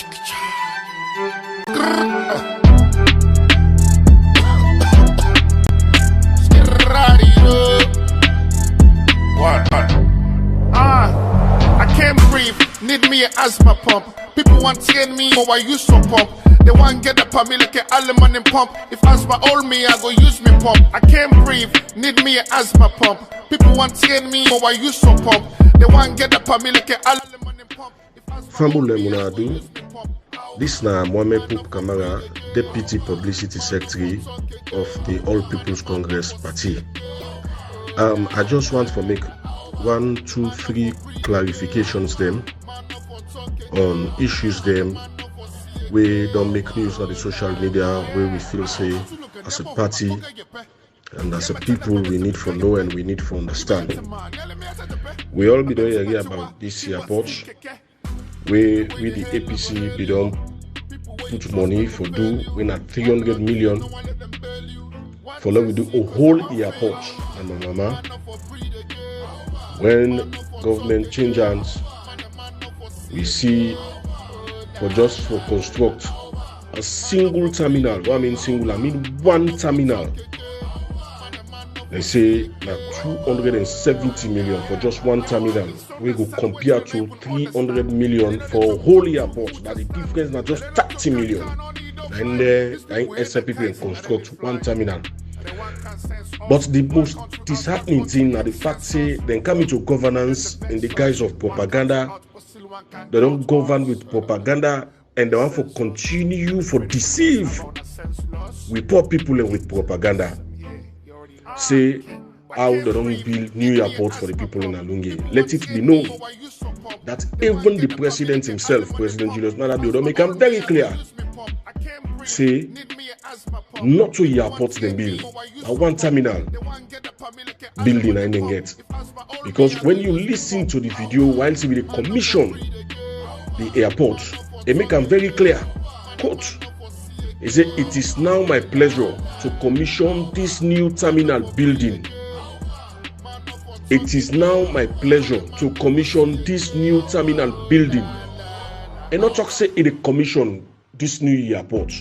I can't breathe, need me an asthma pump. People want to get me, but I use some pump. They want get up on me like an allemande and pump. If asthma hold me, I go use me pump. I can't breathe, need me an asthma pump. People want to get me, but I use some pump. They want get up on me like an allemande and pump. Fambule Munadu, this na Mohammed Pope Kamara, Deputy Publicity Secretary of the All People's Congress Party. I just want to make 1, 2, 3 clarifications them on issues them we don't make news on the social media where we feel say as a party and as a people we need to know and we need to understand. We all be doing area about this airport where we the APC we don't put money for do when at 300 million for now we do a whole airport and my mama when government change hands we see for construct a single terminal. What I mean single, I mean one terminal. They say that 270 million for just one terminal. We go compare to 300 million for whole airport. That the difference not just 30 million. And I people can construct one terminal. But the most disheartening thing are the fact say they come into governance in the guise of propaganda. They don't govern with propaganda and they want to continue for deceive with poor people and with propaganda. Say how they don't build new airports for the people in Alungi. Let it be known that even the president himself, President Julius Malema, don't make him very clear. Say not to airports they build, a one terminal building I didn't get. Because when you listen to the video while they commission the airport, it make them very clear. Quote, he said, "It is now my pleasure to commission this new terminal building. It is now my pleasure to commission this new terminal building." And not talk say it commission this new airport.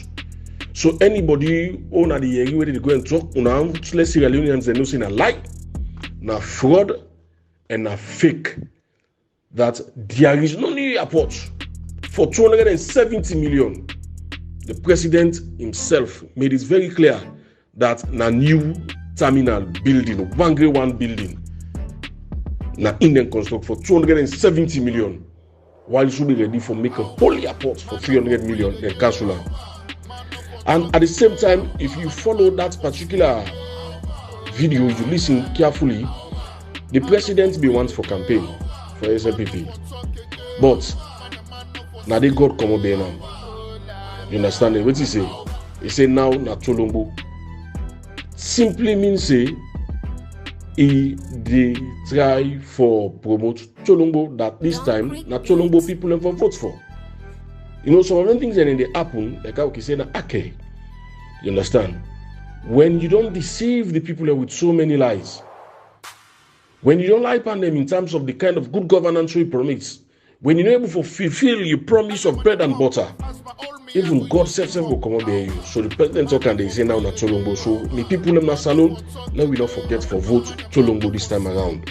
So anybody own at the area where they go and talk, let's Sierra Leoneans they know saying a lie, na fraud and a fake. That there is no new airport for 270 million. The president himself made it very clear that na new terminal building, one grade one building, na Indian construct for 270 million, while it should be ready for make a whole airport for 300 million in Kasula. And at the same time, if you follow that particular video, you listen carefully, the president be once for campaign for SLPP. But now they got come up there now. You understand it? What he say? He say now na Tolombo. Simply means say they try for promote Tolombo that this time na Tolombo people never vote for. You know, some of the things that they happen, like I say, okay. You understand? When you don't deceive the people with so many lies, when you don't lie upon them in terms of the kind of good governance you promise, when you're not able to fulfill your promise of bread and butter, even God self will come up there you. So the president talk and they say now na Tolombo. So the people in my salon, let we not forget for vote Tolombo this time around.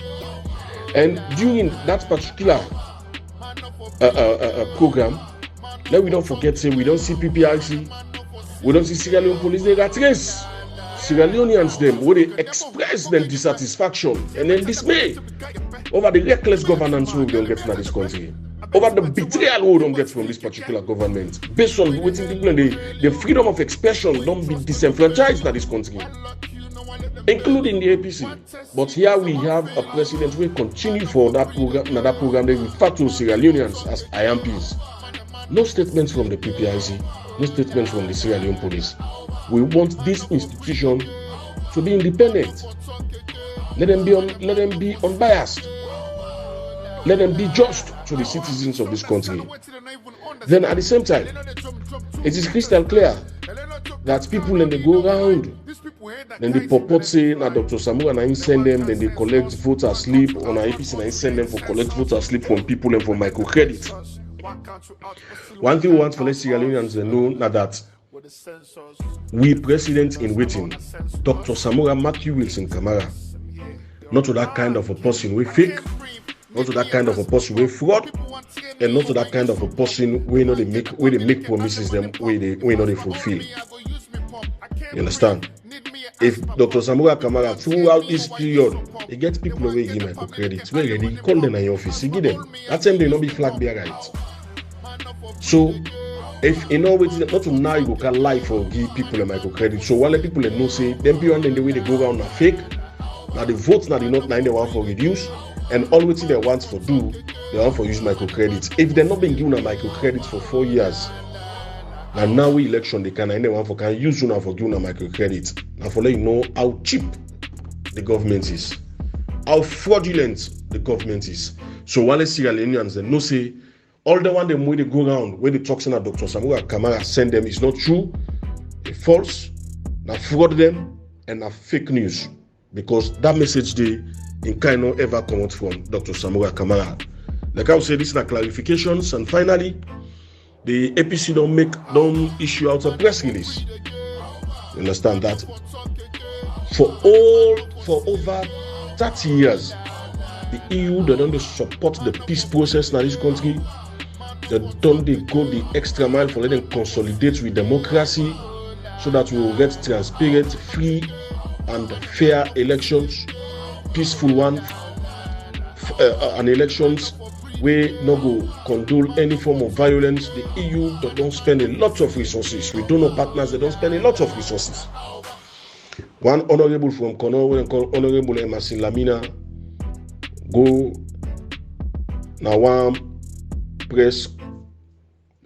And during that particular program, let we don't forget, say we don't see PPRC, we don't see Sierra Leone police, they got race. Sierra Leoneans them where they express their dissatisfaction and then dismay over the reckless governance we don't get from this country, over the betrayal we don't get from this particular government, based on waiting people and the freedom of expression don't be disenfranchised in this country, including the APC. But here we have a president who will continue for that program they refer to Sierra Leoneans as IMPs. No statements from the PPIC, no statements from the Sierra Leone police. We want this institution to be independent. Let them be unbiased. Let them be just to the citizens of this country. Then at the same time, it is crystal clear that people when they go around, then they purport say that Dr. Samu and I send them, then they collect voter slip on our APC and I send them for collect voter slip from people and for microcredit. One thing we want for the Sierra Leoneans to know now that we president in waiting, Dr. Samora Matthew Wilson Kamara, not to that kind of a person we fake, not to that kind of a person we fraud, and not to that kind of a person we know they make promises them we know they fulfill. You understand? If Dr. Samora Kamara throughout this period, he gets people away give microcredit, where they call them in your office, he give them. That time they not be flag bearer right. So if you know waiting not to now you can lie for give people a microcredit. So while the people they know say them beyond the way they go around are fake. Now the votes now they not they want for reduce, and all waiting they want for do they want for use microcredit. If they're not being given a microcredit for 4 years, now we election they can use you now for giving a microcredit. Now for let you know how cheap the government is, how fraudulent the government is. So while the Sierra Leoneans they know say all the one them way they go around where the talks that Dr. Samora Kamara send them is not true, it's false, now fraud them and now fake news. Because that message they in kind of ever come out from Dr. Samora Kamara. Like I would say, this is the clarifications, and finally, the APC don't issue out a press release. You understand that? For over 30 years, the EU they don't support the peace process in this country. They go the extra mile for letting consolidate with democracy, so that we will get transparent, free, and fair elections, peaceful one, and elections where no go condone any form of violence. The EU don't spend a lot of resources. We donor partners, they don't spend a lot of resources. One honorable from Kono, Honorable Emerson Lamina, go now one press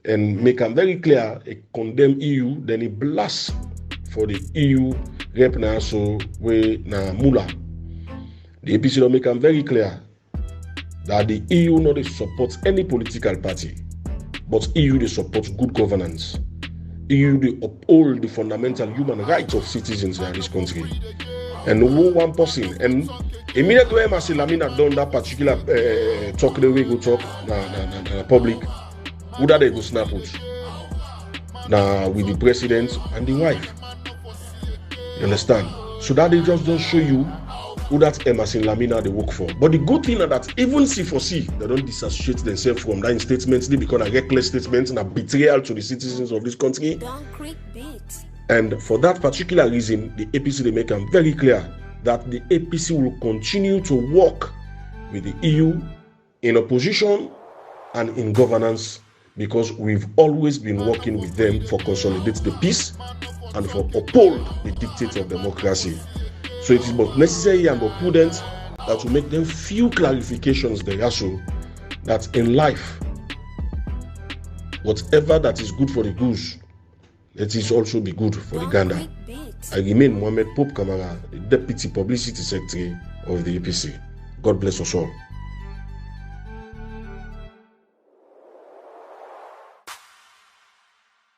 and make them very clear, a condemn EU, then he blast for the EU rep now so we na mula. The APC don't make them very clear that the EU not support any political party, but EU they support good governance. EU they uphold the fundamental human rights of citizens in this country. And no one person, and immediately when Marcel Lamina done that particular talk the way go talk na public, who that they go snap out now with the president and the wife. You understand? So that they just don't show you who that Emerson Lamina they work for. But the good thing is that even C4C, they don't disassociate themselves from that statements. They become a reckless statement and a betrayal to the citizens of this country. And for that particular reason, the APC they make them very clear that the APC will continue to work with the EU in opposition and in governance, because we've always been working with them for consolidate the peace and for uphold the dictates of democracy. So it is both necessary and both prudent that we make them few clarifications there also, that in life, whatever that is good for the goose, let it also be good for the gander. I remain Mohammed Pope Kamara, the Deputy Publicity Secretary of the APC. God bless us all.